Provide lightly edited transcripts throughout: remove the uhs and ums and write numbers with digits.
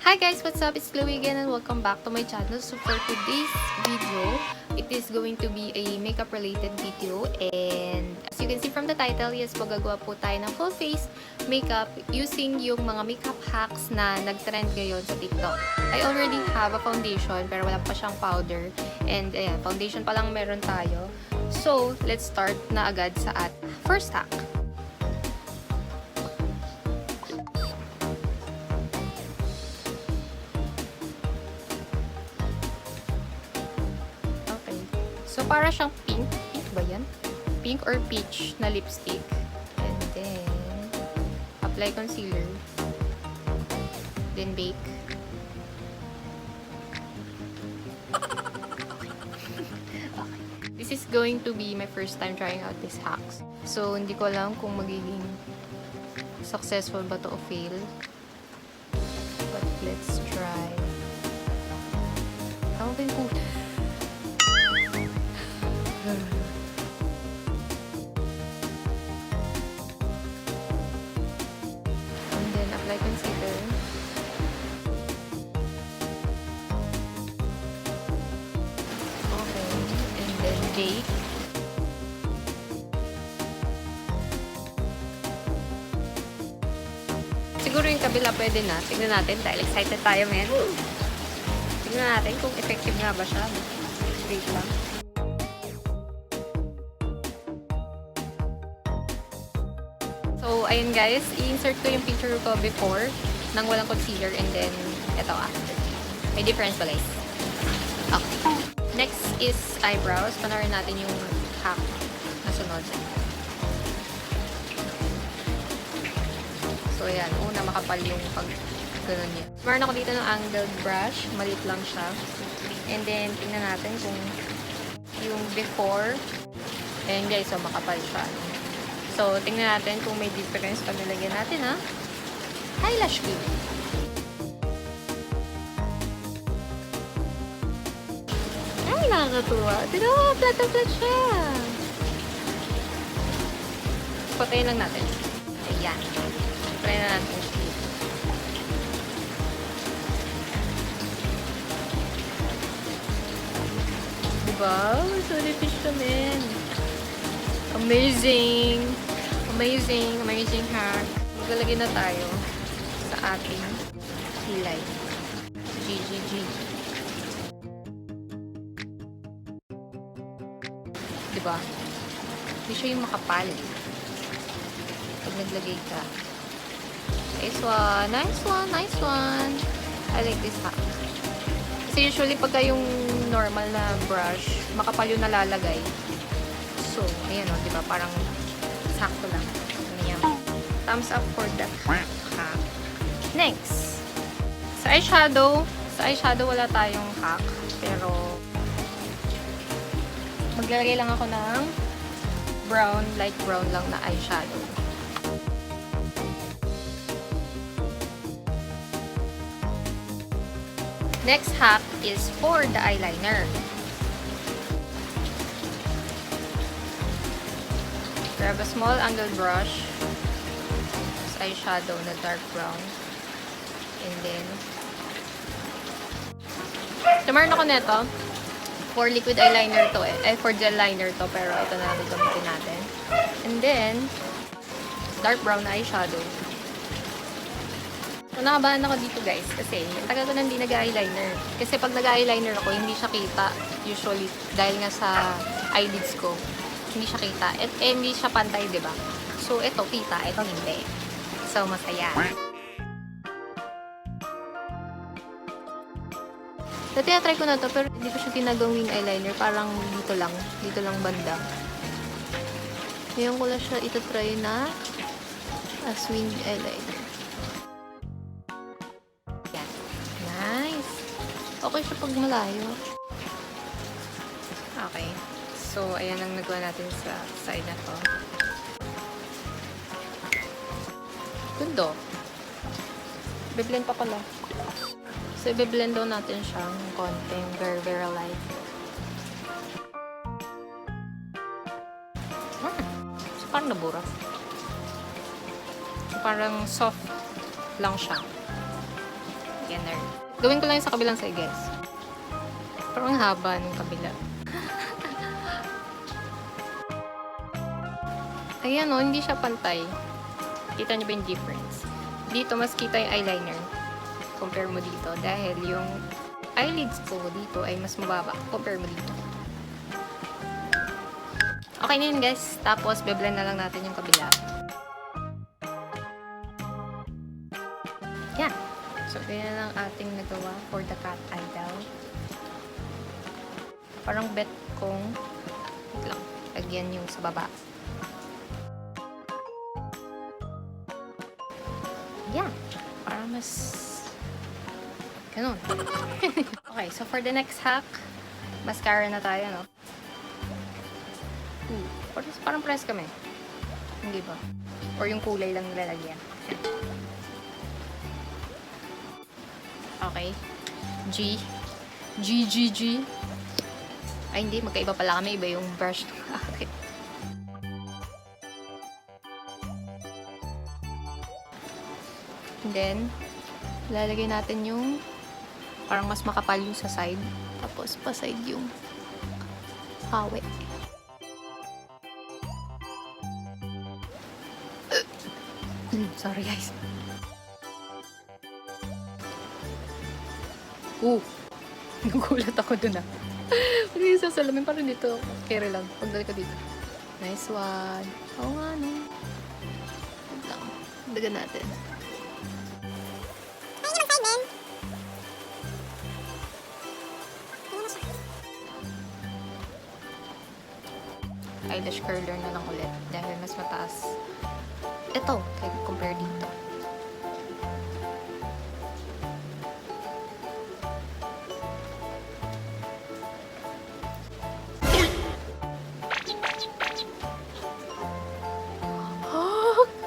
Hi guys, what's up? It's Chloe again and welcome back to my channel. So for today's video, it is going to be a makeup related video, and as you can see from the title, yes, magagawa po tayo ng full face makeup using yung mga makeup hacks na nagtrend ngayon sa TikTok. I already have a foundation pero wala pa siyang powder, and ayan, foundation pa lang meron tayo. So let's start na agad sa first hack. So, para siyang pink. Pink ba yan? Pink or peach na lipstick. And then, apply concealer. Then, bake. Okay. This is going to be my first time trying out these hacks. So, hindi ko alam kung magiging successful ba to o fail. But, let's try. Tama ba yung and then apply concealer. Okay, and then bake. Siguro yung kabila pwede na. Tignan natin dahil excited tayo, men. Tignan natin kung effective nga ba siya. Wait lang. So, ayun guys, i-insert ko yung picture ko before nang walang concealer, and then ito after. May difference pala guys. Okay. Next is eyebrows. Panarin natin yung hack na sunod. So, ayan. Una, makapal yung pag gano'n niya. Meron ako dito ng angled brush. Maliit lang siya. And then, tingnan natin kung yung before. Ayan guys, so makapal siya. So, tingnan natin kung may difference pag nilagyan natin, ha? Eyelash glue. Ay, nakakatuwa. Tignan mo, flat na flat siya. Patayin lang natin. Ayan. Try na natin. Diba? So, nipis kami. Amazing! Amazing! Amazing hack. Maglalagay na tayo sa ating kilay. GGG. Diba? Hindi siya yung makapal. Pag naglagay ka. Nice one! Nice one! Nice one! I like this hack. Kasi usually pagka yung normal na brush, makapal yung nalalagay. So, ayan o, diba? Parang sakto lang. Ayan. Thumbs up for that hack. Next. Sa eyeshadow wala tayong hack. Pero, maglalagay lang ako ng brown, light brown lang na eyeshadow. Next hack is for the eyeliner. Grab a small angled brush. Eyeshadow na dark brown. And then, tumarin ako neto. For liquid eyeliner to for gel liner to. Pero ito na lang gamitin natin. And then, dark brown na eyeshadow. So, nakabahan ako dito guys. Kasi, tagal ko nang hindi nag-eyeliner. Kasi pag nag-eyeliner ako, hindi siya kita. Usually, dahil nga sa eyelids ko. Hindi siya kita. Hindi siya pantay, diba? So, ito kita. Ito hindi. So, masaya. Dati na-try ko na to, pero hindi ko siya ginagawing eyeliner. Parang dito lang. Dito lang banda. Ngayon ko lang siya ito-try na as wing eyeliner. Yan. Nice. Okay siya pag malayo. Okay. So, ayan ang nagawa natin sa side na to. Gundo. Biblend pa pala. So, i-blend daw natin siyang konting very, very light. So, parang nabura. So, parang soft lang siya. thickener. Gawin ko lang yung sa kabilang side, guys. Parang haba ng kabila. Ayan o, hindi siya pantay. Kita niyo ba yung difference? Dito, mas kita yung eyeliner. Compare mo dito. Dahil yung eyelids ko dito ay mas mababa. Compare mo dito. Okay na yun, guys. Tapos, beblend na lang natin yung kabila. Yan. So, ganyan lang ating nagawa for the cat eye daw. Parang bet kong lang, lagyan yung sa baba. Yan. Para mas ganun. Okay, so for the next hack, mascara na tayo, no? Parang press kami. Hindi ba? Or yung kulay lang nilalagyan. Okay. G. Ay, hindi. Magkaiba pala kami. Iba yung brush ng akin. And then, lalagay natin yung parang mas makapal yung sa side. Tapos, pa side yung hawi. Sorry, guys. Nagulat ako dun, ah. Pag yung sa salamin, parang dito. Carry lang. Pagdali ko dito. Nice one. Oo nga, no. Wait lang. Dagan natin. Eyelash curler na lang ulit. Dahil mas mataas. Ito, compare dito.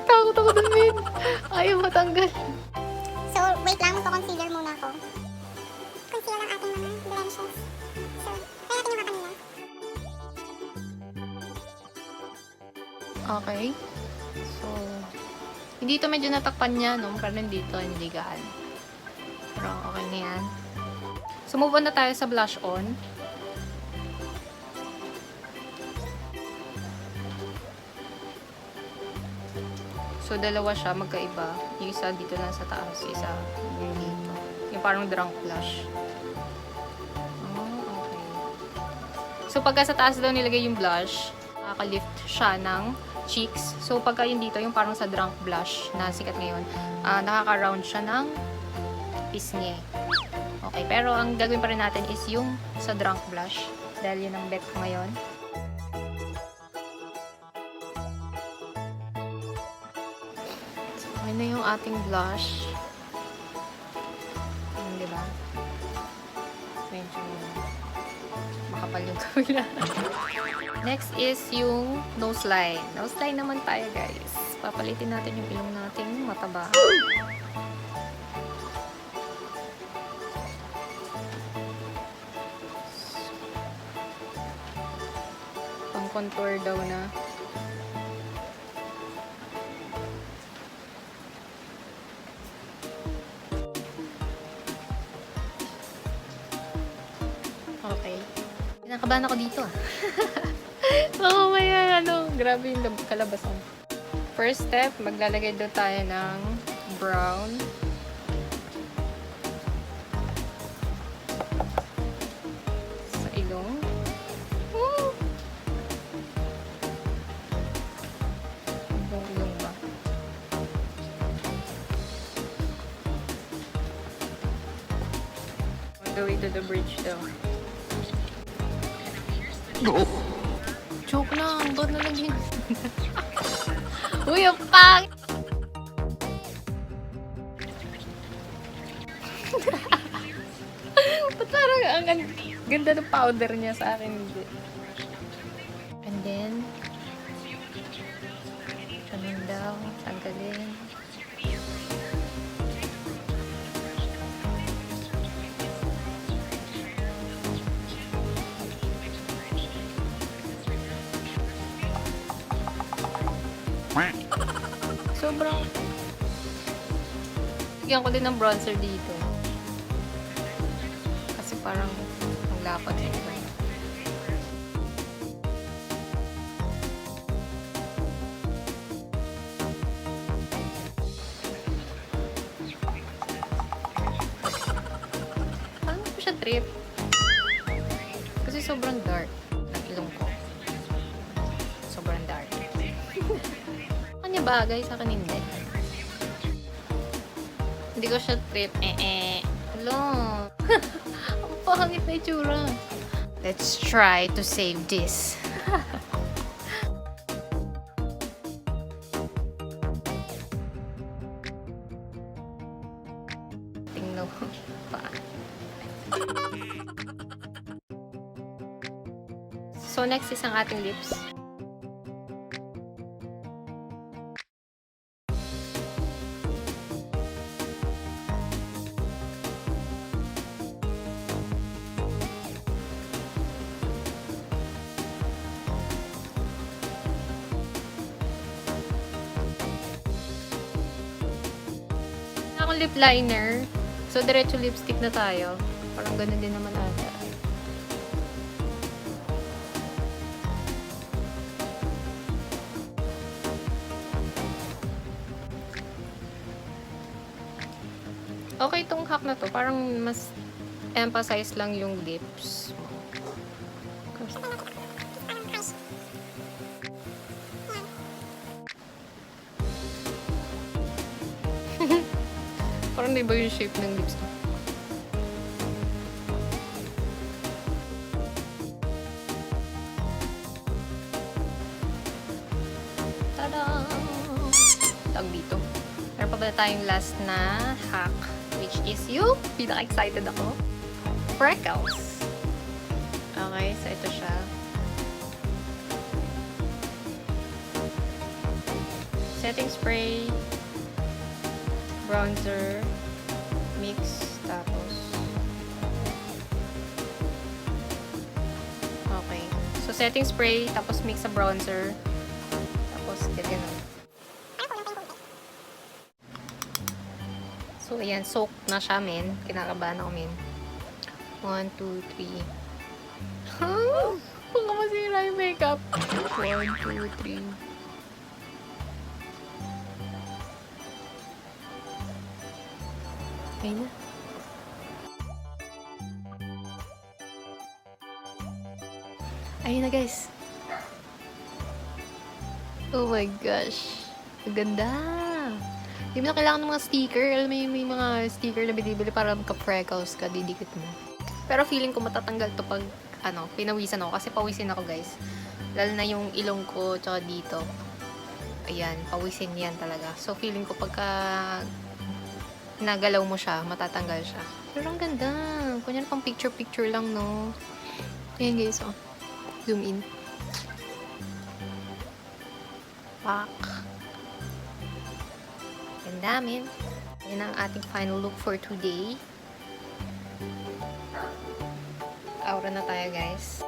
Takot ako dun, Min. Ayaw matanggal. So, wait lang. Magpa-concealer muna ako. Conceal ang ating mga blemishes. So, try natin yung mga kanina. Okay. So, hindi ito medyo natakpan niya, no? Parang dito, hindi gaan. Pero okay na yan. So, move on na tayo sa blush on. So, dalawa siya, magkaiba. Yung isa dito lang sa taas, isa yung dito. Yung parang drunk blush. Oh, okay. So, pagka sa taas daw nilagay yung blush, nakaka-lift siya ng cheeks. So, pagka yun dito, yung parang sa drunk blush na sikat ngayon, nakaka-round siya ng pisngi. Okay, pero ang gagawin pa rin natin is yung sa drunk blush. Dahil yun ang bet ko ngayon. Okay na yung ating blush. Diba? Medyo makapal yung kabila. Next is yung nose line. Nose line naman tayo, guys. Papalitin natin yung ilong nating mataba. Pang contour daw na. Okay. Kinakabahan ako dito, ah. Oo, maya, grabe yung kalabasan. First step, maglalagay daw tayo ng brown. Sa ilong. Woo! Ilong ba? On the way to the bridge daw. Joke lang, ba't nalagyan? Uy, ang pang! Ba't parang ang ganda ng powder niya sa akin, hindi. And then, ganun daw, tanggalin. Sobrang... Bigyan ko din ng bronzer dito. parang ang lapad sa iba. Paano ko siya trip? Kasi sobrang dark ng ilong ko. Sobrang dark. Kanya bagay, sa akin hindi. Hindi ko siya trip. Hello. Ang pangit na itsura. Let's try to save this. Tingnan mo pa. So, next is ang ating lips. Akong lip liner. So, diretso lipstick na tayo. Parang ganun din naman ata. Okay itong hack na to. Parang mas emphasize lang yung lips. Parang di ba yung shape ng lips ko? Tada! Tawag dito. Meron pa ba tayong last na hack? Which is yung pinaka-excited ako. Freckles. Okay, so ito siya. Setting spray. Bronzer. Mix. Tapos. Okay. So, setting spray. Tapos mix sa bronzer. Tapos, ganyan. So, ayan, soak na siya, men. Kinakabahan ako, men. 1, 2, 3. Huh? Baka masira yung makeup. 1, 2, 3. Okay na. Ayun na, guys. Oh my gosh. Ang ganda. Hindi mo na kailangan ng mga sticker. Alam mo yung may mga sticker na binibili para magka-freckles ka, didikit mo. Pero feeling ko matatanggal to pag, pinawisan ako. Kasi pawisin ako, guys. Lalo na yung ilong ko, tsaka dito. Ayan, pawisin yan talaga. So, feeling ko pagka nagalaw mo siya, matatanggal siya. Pero ang ganda. Kunyari pang picture-picture lang, no? Ayan, guys, oh. Zoom in. Pak. Ganda, men. Yan ang ating final look for today. Aura na tayo, guys.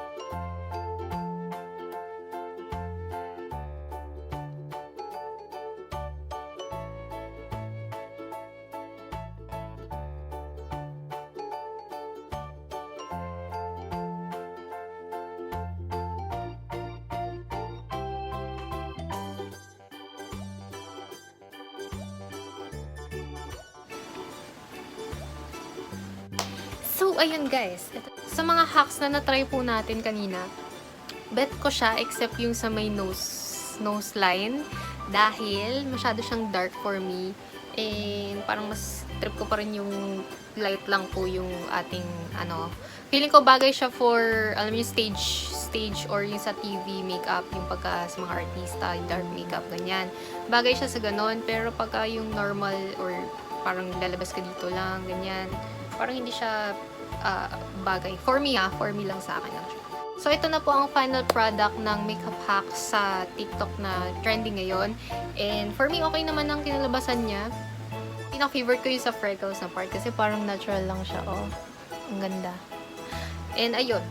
So, ayun guys. Sa mga hacks na na-try po natin kanina, bet ko siya except yung sa may nose line. Dahil masyado siyang dark for me. And parang mas trip ko pa rin yung light lang po yung ating feeling ko bagay siya for, alam niyo, stage or yung sa TV makeup, yung pagka sa mga artista, dark makeup, ganyan. Bagay siya sa ganon. Pero pagka yung normal or parang lalabas ka dito lang, ganyan. Parang hindi siya bagay. For me lang sa akin lang siya. So, ito na po ang final product ng makeup hack sa TikTok na trending ngayon. And for me, okay naman ang kinalabasan niya. Pinaka-favorite ko yung sa freckles na part kasi parang natural lang siya. Oh, ang ganda. And ayun.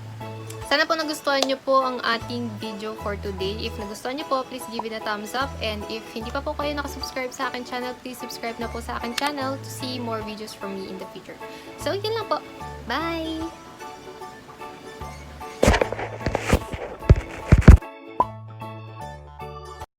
Sana po nagustuhan niyo po ang ating video for today. If nagustuhan niyo po, please give it a thumbs up. And if hindi pa po kayo nakasubscribe sa akin channel, please subscribe na po sa akin channel to see more videos from me in the future. So, yun lang po. Bye!